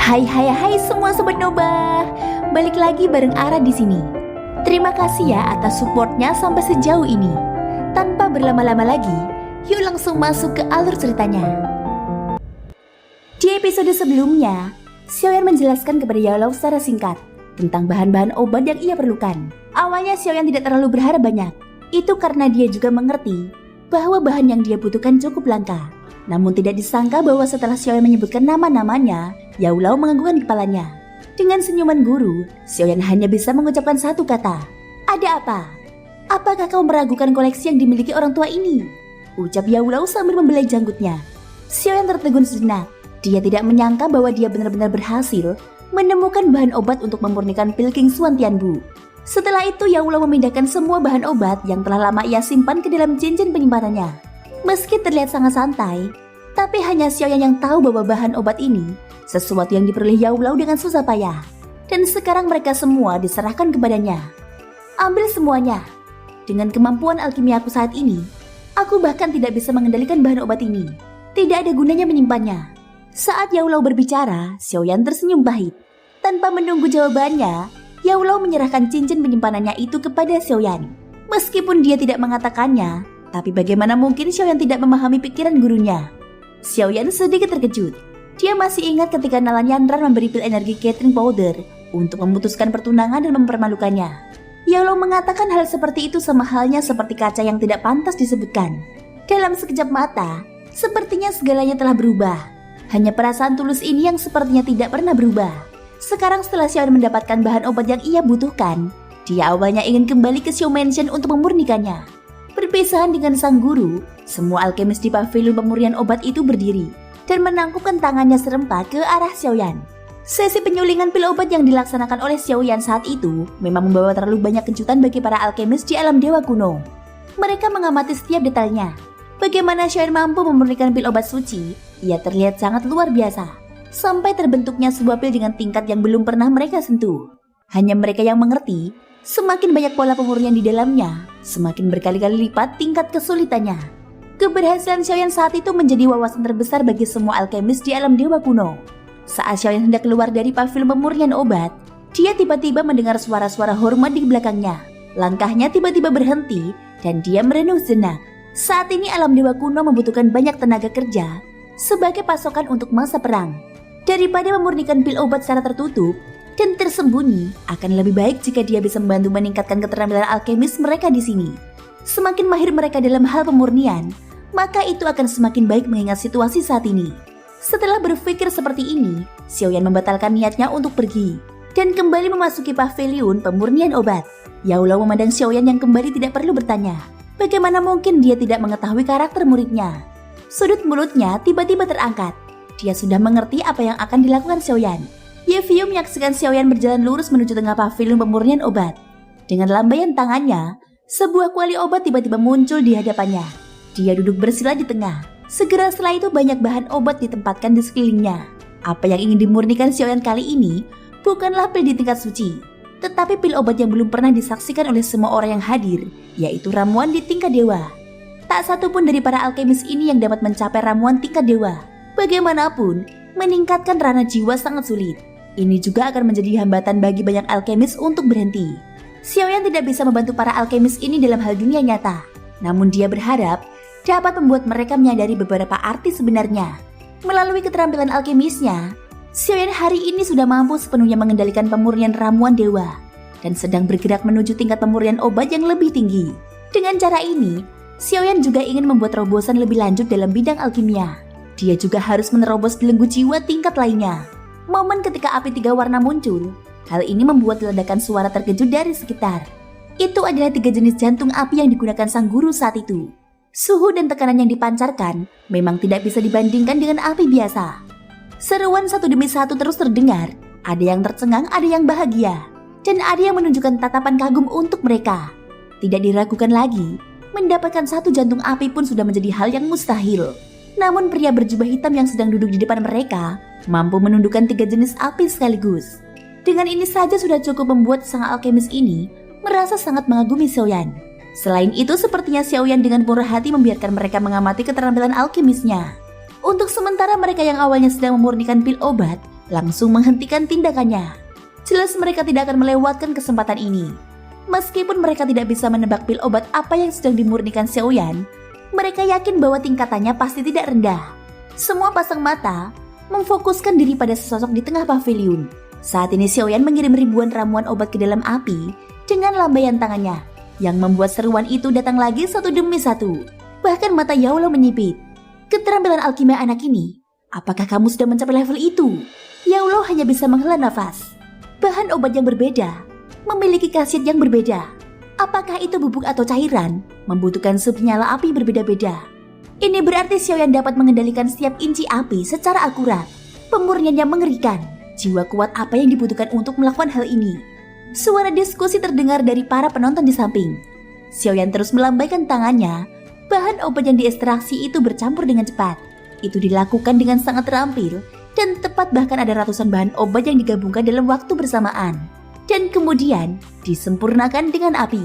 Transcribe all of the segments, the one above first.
Hai semua sobat Noba. Balik lagi bareng Ara di sini. Terima kasih ya atas supportnya sampai sejauh ini. Tanpa berlama-lama lagi, yuk langsung masuk ke alur ceritanya. Di episode sebelumnya, Xiaoyan menjelaskan kepada Yaolao secara singkat tentang bahan-bahan obat yang ia perlukan. Awalnya Xiaoyan tidak terlalu berharap banyak. Itu karena dia juga mengerti bahwa bahan yang dia butuhkan cukup langka. Namun tidak disangka bahwa setelah Xiaoyan menyebutkan nama-namanya, Yaolao menganggukkan kepalanya. Dengan senyuman guru, Xiaoyan hanya bisa mengucapkan satu kata. Ada apa? Apakah kau meragukan koleksi yang dimiliki orang tua ini? Ucap Yaolao sambil membelai janggutnya. Xiaoyan tertegun sejenak. Dia tidak menyangka bahwa dia benar-benar berhasil menemukan bahan obat untuk memurnikan pil King Xuan Tianbu. Setelah itu Yaolao memindahkan semua bahan obat yang telah lama ia simpan ke dalam cincin penyimpanannya. Meski terlihat sangat santai, tapi hanya Xiaoyan yang tahu bahwa bahan obat ini sesuatu yang diperoleh Yaolao dengan susah payah. Dan sekarang mereka semua diserahkan kepadanya. Ambil semuanya. Dengan kemampuan alkimi aku saat ini, aku bahkan tidak bisa mengendalikan bahan obat ini. Tidak ada gunanya menyimpannya. Saat Yaolao berbicara, Xiaoyan tersenyum pahit. Tanpa menunggu jawabannya, Yaolao menyerahkan cincin penyimpanannya itu kepada Xiaoyan. Meskipun dia tidak mengatakannya, tapi bagaimana mungkin Xiaoyan tidak memahami pikiran gurunya? Xiaoyan sedikit terkejut. Dia masih ingat ketika Nalan Yanran memberi pil energi Catering Powder untuk memutuskan pertunangan dan mempermalukannya. Yaolao mengatakan hal seperti itu sama halnya seperti kaca yang tidak pantas disebutkan. Dalam sekejap mata, sepertinya segalanya telah berubah. Hanya perasaan tulus ini yang sepertinya tidak pernah berubah. Sekarang setelah Xiaoyan mendapatkan bahan obat yang ia butuhkan, dia awalnya ingin kembali ke Xiao Mansion untuk memurnikannya. Berpisahan dengan sang guru, semua alkemis di pavilion pemurnian obat itu berdiri dan menangkupkan tangannya serempak ke arah Xiaoyan. Sesi penyulingan pil obat yang dilaksanakan oleh Xiaoyan saat itu memang membawa terlalu banyak kejutan bagi para alkemis di alam dewa kuno. Mereka mengamati setiap detailnya. Bagaimana Xiaoyan mampu memurnikan pil obat suci, ia terlihat sangat luar biasa. Sampai terbentuknya sebuah pil dengan tingkat yang belum pernah mereka sentuh. Hanya mereka yang mengerti, semakin banyak pola pemurnian di dalamnya, semakin berkali-kali lipat tingkat kesulitannya. Keberhasilan Xiaoyan saat itu menjadi wawasan terbesar bagi semua alkemis di alam dewa kuno. Saat Xiaoyan hendak keluar dari pavilion pemurnian obat, dia tiba-tiba mendengar suara-suara hormat di belakangnya. Langkahnya tiba-tiba berhenti dan dia merenung sejenak. Saat ini alam dewa kuno membutuhkan banyak tenaga kerja sebagai pasokan untuk masa perang. Daripada memurnikan pil obat secara tertutup dan tersembunyi, akan lebih baik jika dia bisa membantu meningkatkan keterampilan alkemis mereka di sini. Semakin mahir mereka dalam hal pemurnian, maka itu akan semakin baik mengingat situasi saat ini. Setelah berpikir seperti ini, Xiaoyan membatalkan niatnya untuk pergi dan kembali memasuki pavilion pemurnian obat. Yaolao memandang Xiaoyan yang kembali tidak perlu bertanya. Bagaimana mungkin dia tidak mengetahui karakter muridnya? Sudut mulutnya tiba-tiba terangkat. Dia sudah mengerti apa yang akan dilakukan Xiaoyan. Ye Fiu menyaksikan Xiaoyan berjalan lurus menuju tengah pavilion pemurnian obat. Dengan lambaian tangannya, sebuah kuali obat tiba-tiba muncul di hadapannya. Dia duduk bersila di tengah. Segera setelah itu banyak bahan obat ditempatkan di sekelilingnya. Apa yang ingin dimurnikan Xiaoyan kali ini bukanlah pil di tingkat suci, tetapi pil obat yang belum pernah disaksikan oleh semua orang yang hadir, yaitu ramuan di tingkat dewa. Tak satu pun dari para alkemis ini yang dapat mencapai ramuan tingkat dewa. Bagaimanapun, meningkatkan rana jiwa sangat sulit. Ini juga akan menjadi hambatan bagi banyak alkemis untuk berhenti. Xiaoyan tidak bisa membantu para alkemis ini dalam hal dunia nyata. Namun dia berharap dapat membuat mereka menyadari beberapa arti sebenarnya. Melalui keterampilan alkemisnya, Xiaoyan hari ini sudah mampu sepenuhnya mengendalikan pemurnian ramuan dewa dan sedang bergerak menuju tingkat pemurnian obat yang lebih tinggi. Dengan cara ini, Xiaoyan juga ingin membuat terobosan lebih lanjut dalam bidang alkimia. Dia juga harus menerobos belenggu jiwa tingkat lainnya. Momen ketika api 3 warna muncul, hal ini membuat ledakan suara terkejut dari sekitar. Itu adalah 3 jenis jantung api yang digunakan sang guru saat itu. Suhu dan tekanan yang dipancarkan memang tidak bisa dibandingkan dengan api biasa. Seruan satu demi satu terus terdengar. Ada yang tercengang, ada yang bahagia, dan ada yang menunjukkan tatapan kagum untuk mereka. Tidak diragukan lagi, mendapatkan satu jantung api pun sudah menjadi hal yang mustahil. Namun pria berjubah hitam yang sedang duduk di depan mereka mampu menundukkan 3 jenis api sekaligus. Dengan ini saja sudah cukup membuat sang alkemis ini merasa sangat mengagumi Xiaoyan. Selain itu, sepertinya Xiaoyan dengan murah hati membiarkan mereka mengamati keterampilan alkemisnya. Untuk sementara mereka yang awalnya sedang memurnikan pil obat langsung menghentikan tindakannya. Jelas mereka tidak akan melewatkan kesempatan ini. Meskipun mereka tidak bisa menebak pil obat apa yang sedang dimurnikan Xiaoyan, mereka yakin bahwa tingkatannya pasti tidak rendah. Semua pasang mata memfokuskan diri pada sesosok di tengah paviliun. Saat ini Xiaoyan mengirim ribuan ramuan obat ke dalam api dengan lambaian tangannya, yang membuat seruan itu datang lagi satu demi satu. Bahkan mata Yaulo menyipit. Keterampilan alkimi anak ini, apakah kamu sudah mencapai level itu? Yaulo hanya bisa menghela nafas. Bahan obat yang berbeda memiliki khasiat yang berbeda. Apakah itu bubuk atau cairan, membutuhkan subnyala api berbeda-beda. Ini berarti Xiaoyan dapat mengendalikan setiap inci api secara akurat. Pemurniannya mengerikan. Jiwa kuat apa yang dibutuhkan untuk melakukan hal ini? Suara diskusi terdengar dari para penonton di samping. Xiaoyan terus melambaikan tangannya. Bahan obat yang diekstraksi itu bercampur dengan cepat. Itu dilakukan dengan sangat terampil dan tepat, bahkan ada ratusan bahan obat yang digabungkan dalam waktu bersamaan. Dan kemudian disempurnakan dengan api.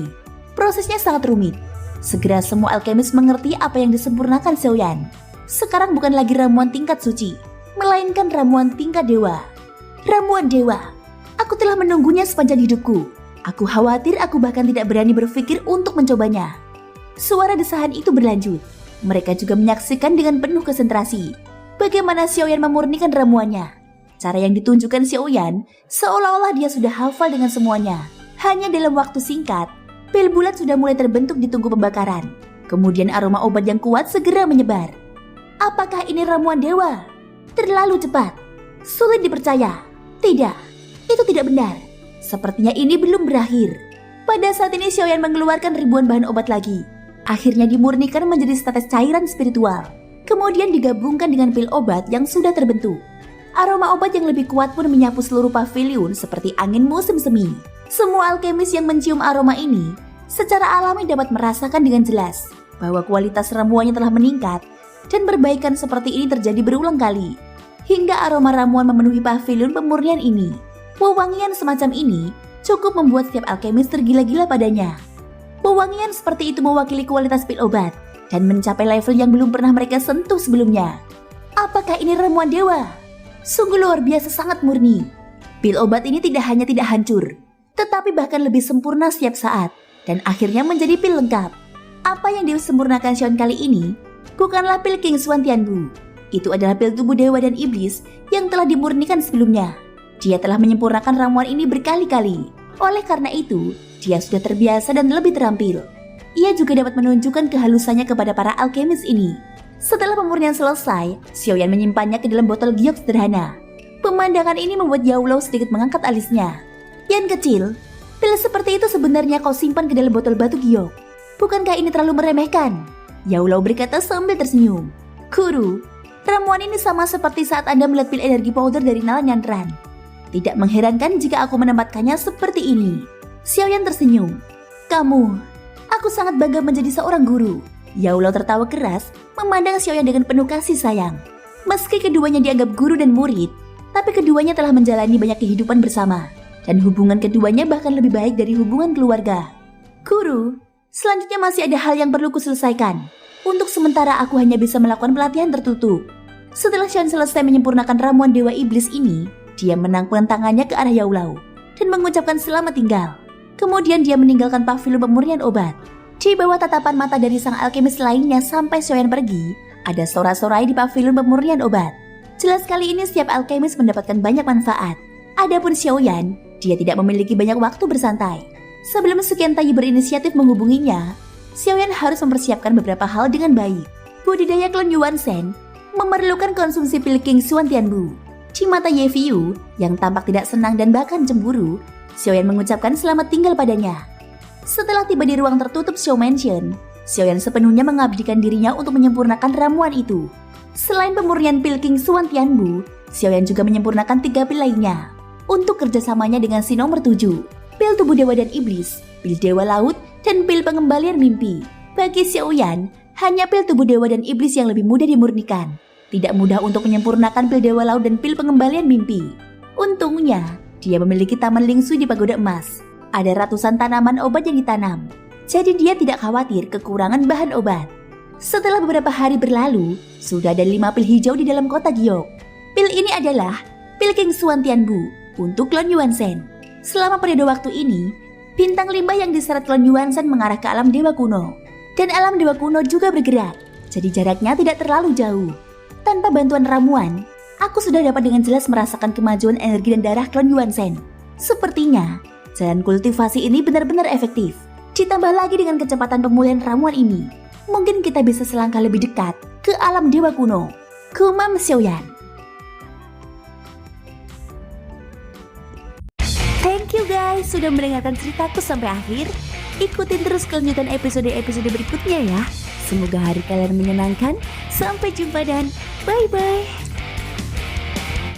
Prosesnya sangat rumit. Segera semua alkemis mengerti apa yang disempurnakan Xiaoyan. Sekarang bukan lagi ramuan tingkat suci, melainkan ramuan tingkat dewa. Ramuan dewa. Aku telah menunggunya sepanjang hidupku. Aku khawatir aku bahkan tidak berani berpikir untuk mencobanya. Suara desahan itu berlanjut. Mereka juga menyaksikan dengan penuh konsentrasi bagaimana Xiaoyan memurnikan ramuannya. Cara yang ditunjukkan Xiaoyan seolah-olah dia sudah hafal dengan semuanya. Hanya dalam waktu singkat, pil bulat sudah mulai terbentuk di tungku pembakaran. Kemudian aroma obat yang kuat segera menyebar. Apakah ini ramuan dewa? Terlalu cepat. Sulit dipercaya. Tidak, itu tidak benar. Sepertinya ini belum berakhir. Pada saat ini Xiaoyan mengeluarkan ribuan bahan obat lagi. Akhirnya dimurnikan menjadi setetes cairan spiritual. Kemudian digabungkan dengan pil obat yang sudah terbentuk. Aroma obat yang lebih kuat pun menyapu seluruh paviliun seperti angin musim semi. Semua alkemis yang mencium aroma ini secara alami dapat merasakan dengan jelas bahwa kualitas ramuannya telah meningkat dan perbaikan seperti ini terjadi berulang kali. Hingga aroma ramuan memenuhi paviliun pemurnian ini. Wewangian semacam ini cukup membuat setiap alkemis tergila-gila padanya. Wewangian seperti itu mewakili kualitas pil obat dan mencapai level yang belum pernah mereka sentuh sebelumnya. Apakah ini ramuan dewa? Sungguh luar biasa, sangat murni. Pil obat ini tidak hanya tidak hancur, tetapi bahkan lebih sempurna setiap saat, dan akhirnya menjadi pil lengkap. Apa yang disempurnakan Xiaoyan kali ini bukanlah pil King Xuan Tianbu. Itu adalah pil tubuh dewa dan iblis yang telah dimurnikan sebelumnya. Dia telah menyempurnakan ramuan ini berkali-kali. Oleh karena itu, dia sudah terbiasa dan lebih terampil. Ia juga dapat menunjukkan kehalusannya kepada para alkemis ini. Setelah pemurnian selesai, Xiaoyan menyimpannya ke dalam botol giok sederhana. Pemandangan ini membuat Yaulo sedikit mengangkat alisnya. Yan kecil, pil seperti itu sebenarnya kau simpan ke dalam botol batu giok. Bukankah ini terlalu meremehkan? Yaulo berkata sambil tersenyum. Guru, ramuan ini sama seperti saat Anda melihat pil energi powder dari Nalan Yantran. Tidak mengherankan jika aku menempatkannya seperti ini. Xiaoyan tersenyum. Aku sangat bangga menjadi seorang guru. Yaulo tertawa keras, memandang Xiaoyan dengan penuh kasih sayang. Meski keduanya dianggap guru dan murid, tapi keduanya telah menjalani banyak kehidupan bersama, dan hubungan keduanya bahkan lebih baik dari hubungan keluarga. Guru, selanjutnya masih ada hal yang perlu kuselesaikan. Untuk sementara aku hanya bisa melakukan pelatihan tertutup. Setelah Xiaoyan selesai menyempurnakan ramuan dewa iblis ini, dia menangkupkan tangannya ke arah Yaulo dan mengucapkan selamat tinggal. Kemudian dia meninggalkan pavilion pemurnian obat. Di bawah tatapan mata dari sang alkemis lainnya sampai Xiaoyan pergi, ada sorak-sorai di pavilion pemurnian obat. Jelas kali ini setiap alkemis mendapatkan banyak manfaat. Adapun Xiaoyan, dia tidak memiliki banyak waktu bersantai. Sebelum Suqian Tayi berinisiatif menghubunginya, Xiaoyan harus mempersiapkan beberapa hal dengan baik. Budidaya klon Yuan Shen memerlukan konsumsi pil King Xuan Tianbu. Di mata Ye Fiyu, yang tampak tidak senang dan bahkan cemburu, Xiaoyan mengucapkan selamat tinggal padanya. Setelah tiba di ruang tertutup Xiao Mansion, Xiaoyan sepenuhnya mengabdikan dirinya untuk menyempurnakan ramuan itu. Selain pemurnian pil King Xuan Tianbu, Xiaoyan juga menyempurnakan 3 pil lainnya. Untuk kerjasamanya dengan si nomor 7, pil tubuh dewa dan iblis, pil dewa laut, dan pil pengembalian mimpi. Bagi Xiaoyan, hanya pil tubuh dewa dan iblis yang lebih mudah dimurnikan. Tidak mudah untuk menyempurnakan pil dewa laut dan pil pengembalian mimpi. Untungnya, dia memiliki taman Lingxu di Pagoda Emas. Ada ratusan tanaman obat yang ditanam, jadi dia tidak khawatir kekurangan bahan obat. Setelah beberapa hari berlalu, sudah ada 5 pil hijau di dalam kota giok. Pil ini adalah Pilking Xuan Tianbu untuk Klon Yuanzhen. Selama periode waktu ini, bintang limbah yang diseret Klon Yuanzhen mengarah ke alam dewa kuno. Dan alam dewa kuno juga bergerak, jadi jaraknya tidak terlalu jauh. Tanpa bantuan ramuan, aku sudah dapat dengan jelas merasakan kemajuan energi dan darah Klon Yuanzhen. Sepertinya, jalan kultivasi ini benar-benar efektif. Ditambah lagi dengan kecepatan pemulihan ramuan ini, mungkin kita bisa selangkah lebih dekat ke alam dewa kuno. Gumam Xiaoyan. Thank you guys sudah mendengarkan ceritaku sampai akhir. Ikutin terus kelanjutan episode-episode berikutnya ya. Semoga hari kalian menyenangkan. Sampai jumpa dan bye-bye.